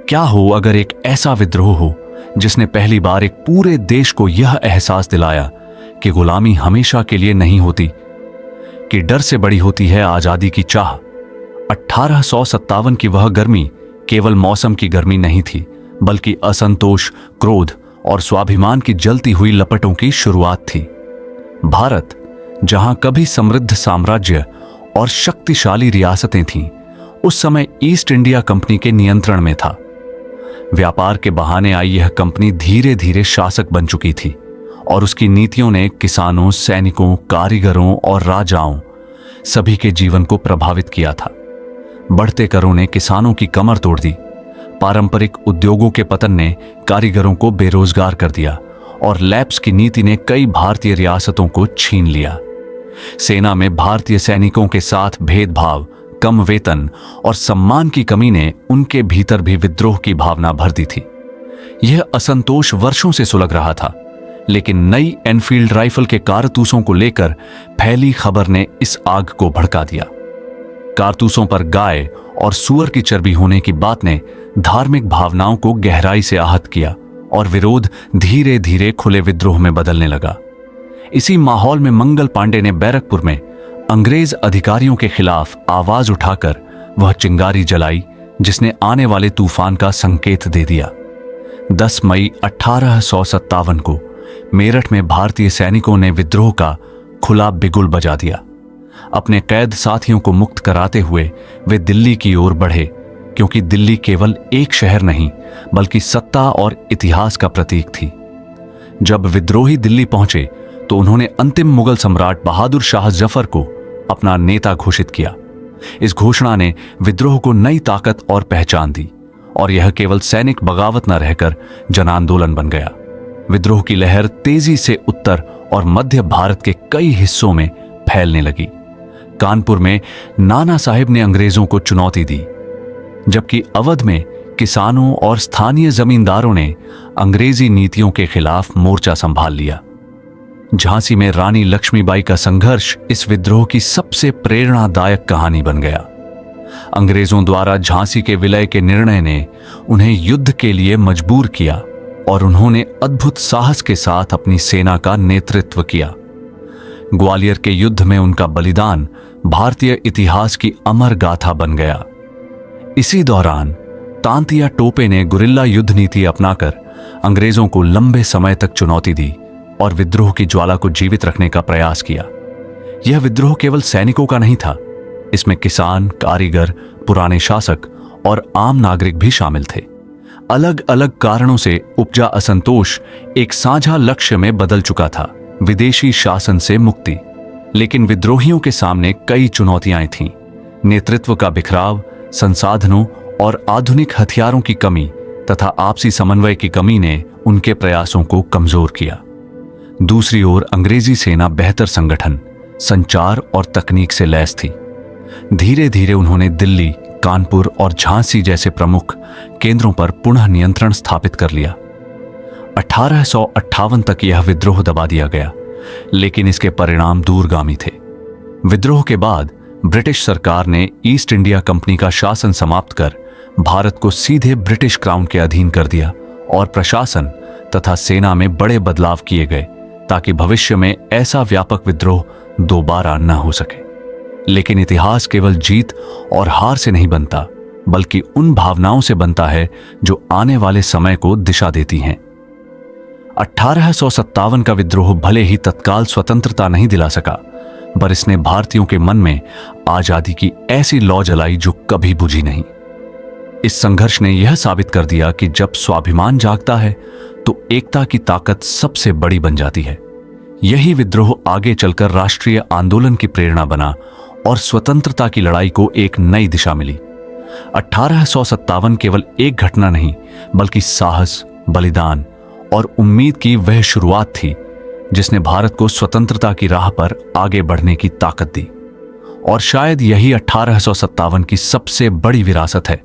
क्या हो अगर एक ऐसा विद्रोह हो जिसने पहली बार एक पूरे देश को यह एहसास दिलाया कि गुलामी हमेशा के लिए नहीं होती, कि डर से बड़ी होती है आजादी की चाह। 1857 की वह गर्मी केवल मौसम की गर्मी नहीं थी, बल्कि असंतोष, क्रोध और स्वाभिमान की जलती हुई लपटों की शुरुआत थी। भारत, जहां कभी समृद्ध साम्राज्य और शक्तिशाली रियासतें थीं, उस समय ईस्ट इंडिया कंपनी के नियंत्रण में था। व्यापार के बहाने आई यह कंपनी धीरे धीरे शासक बन चुकी थी और उसकी नीतियों ने किसानों, सैनिकों, कारीगरों और राजाओं सभी के जीवन को प्रभावित किया था। बढ़ते करों ने किसानों की कमर तोड़ दी, पारंपरिक उद्योगों के पतन ने कारीगरों को बेरोजगार कर दिया और लैप्स की नीति ने कई भारतीय रियासतों को छीन लिया। सेना में भारतीय सैनिकों के साथ भेदभाव, कम वेतन और सम्मान की कमी ने उनके भीतर भी विद्रोह की भावना भर दी थी। यह असंतोष वर्षों से सुलग रहा था, लेकिन नई एनफील्ड राइफल के कारतूसों को लेकर फैली खबर ने इस आग को भड़का दिया। कारतूसों पर गाय और सूअर की चर्बी होने की बात ने धार्मिक भावनाओं को गहराई से आहत किया और विरोध धीरे धीरे खुले विद्रोह में बदलने लगा। इसी माहौल में मंगल पांडे ने बैरकपुर में अंग्रेज अधिकारियों के खिलाफ आवाज उठाकर वह चिंगारी जलाई जिसने आने वाले तूफान का संकेत दे दिया। 10 मई 1857 को मेरठ में भारतीय सैनिकों ने विद्रोह का खुला बिगुल बजा दिया। अपने कैद साथियों को मुक्त कराते हुए वे दिल्ली की ओर बढ़े, क्योंकि दिल्ली केवल एक शहर नहीं बल्कि सत्ता और इतिहास का प्रतीक थी। जब विद्रोही दिल्ली पहुंचे तो उन्होंने अंतिम मुगल सम्राट बहादुर शाह जफर को अपना नेता घोषित किया। इस घोषणा ने विद्रोह को नई ताकत और पहचान दी और यह केवल सैनिक बगावत न रहकर जन आंदोलन बन गया। विद्रोह की लहर तेजी से उत्तर और मध्य भारत के कई हिस्सों में फैलने लगी। कानपुर में नाना साहिब ने अंग्रेजों को चुनौती दी, जबकि अवध में किसानों और स्थानीय जमींदारों ने अंग्रेजी नीतियों के खिलाफ मोर्चा संभाल लिया। झांसी में रानी लक्ष्मीबाई का संघर्ष इस विद्रोह की सबसे प्रेरणादायक कहानी बन गया। अंग्रेजों द्वारा झांसी के विलय के निर्णय ने उन्हें युद्ध के लिए मजबूर किया और उन्होंने अद्भुत साहस के साथ अपनी सेना का नेतृत्व किया। ग्वालियर के युद्ध में उनका बलिदान भारतीय इतिहास की अमर गाथा बन गया। इसी दौरान तांतिया टोपे ने गुरिल्ला युद्ध नीति अपनाकर अंग्रेजों को लंबे समय तक चुनौती दी और विद्रोह की ज्वाला को जीवित रखने का प्रयास किया। यह विद्रोह केवल सैनिकों का नहीं था, इसमें किसान, कारीगर, पुराने शासक और आम नागरिक भी शामिल थे। अलग अलग कारणों से उपजा असंतोष एक साझा लक्ष्य में बदल चुका था, विदेशी शासन से मुक्ति। लेकिन विद्रोहियों के सामने कई चुनौतियां थीं। नेतृत्व का बिखराव, संसाधनों और आधुनिक हथियारों की कमी तथा आपसी समन्वय की कमी ने उनके प्रयासों को कमजोर किया। दूसरी ओर अंग्रेजी सेना बेहतर संगठन, संचार और तकनीक से लैस थी। धीरे धीरे उन्होंने दिल्ली, कानपुर और झांसी जैसे प्रमुख केंद्रों पर पुनः नियंत्रण स्थापित कर लिया। 1858 तक यह विद्रोह दबा दिया गया, लेकिन इसके परिणाम दूरगामी थे। विद्रोह के बाद ब्रिटिश सरकार ने ईस्ट इंडिया कंपनी का शासन समाप्त कर भारत को सीधे ब्रिटिश क्राउन के अधीन कर दिया और प्रशासन तथा सेना में बड़े बदलाव किए गए ताकि भविष्य में ऐसा व्यापक विद्रोह दोबारा न हो सके। लेकिन इतिहास केवल जीत और हार से नहीं बनता, बल्कि उन भावनाओं से बनता है जो आने वाले समय को दिशा देती हैं। 1857 का विद्रोह भले ही तत्काल स्वतंत्रता नहीं दिला सका, पर इसने भारतीयों के मन में आजादी की ऐसी लौ जलाई जो कभी बुझी नहीं। इस संघर्ष ने यह साबित कर दिया कि जब स्वाभिमान जागता है तो एकता की ताकत सबसे बड़ी बन जाती है। यही विद्रोह आगे चलकर राष्ट्रीय आंदोलन की प्रेरणा बना और स्वतंत्रता की लड़ाई को एक नई दिशा मिली। 1857 केवल एक घटना नहीं, बल्कि साहस, बलिदान और उम्मीद की वह शुरुआत थी जिसने भारत को स्वतंत्रता की राह पर आगे बढ़ने की ताकत दी। और शायद यही 1857 की सबसे बड़ी विरासत है,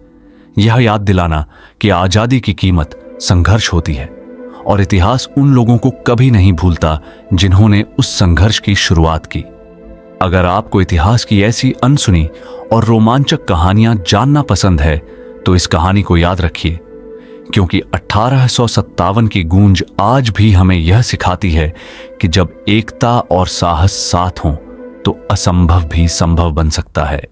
यह याद दिलाना कि आजादी की कीमत संघर्ष होती है और इतिहास उन लोगों को कभी नहीं भूलता जिन्होंने उस संघर्ष की शुरुआत की। अगर आपको इतिहास की ऐसी अनसुनी और रोमांचक कहानियां जानना पसंद है तो इस कहानी को याद रखिए क्योंकि 1857 की गूंज आज भी हमें यह सिखाती है कि जब एकता और साहस साथ हों तो असंभव भी संभव बन सकता है।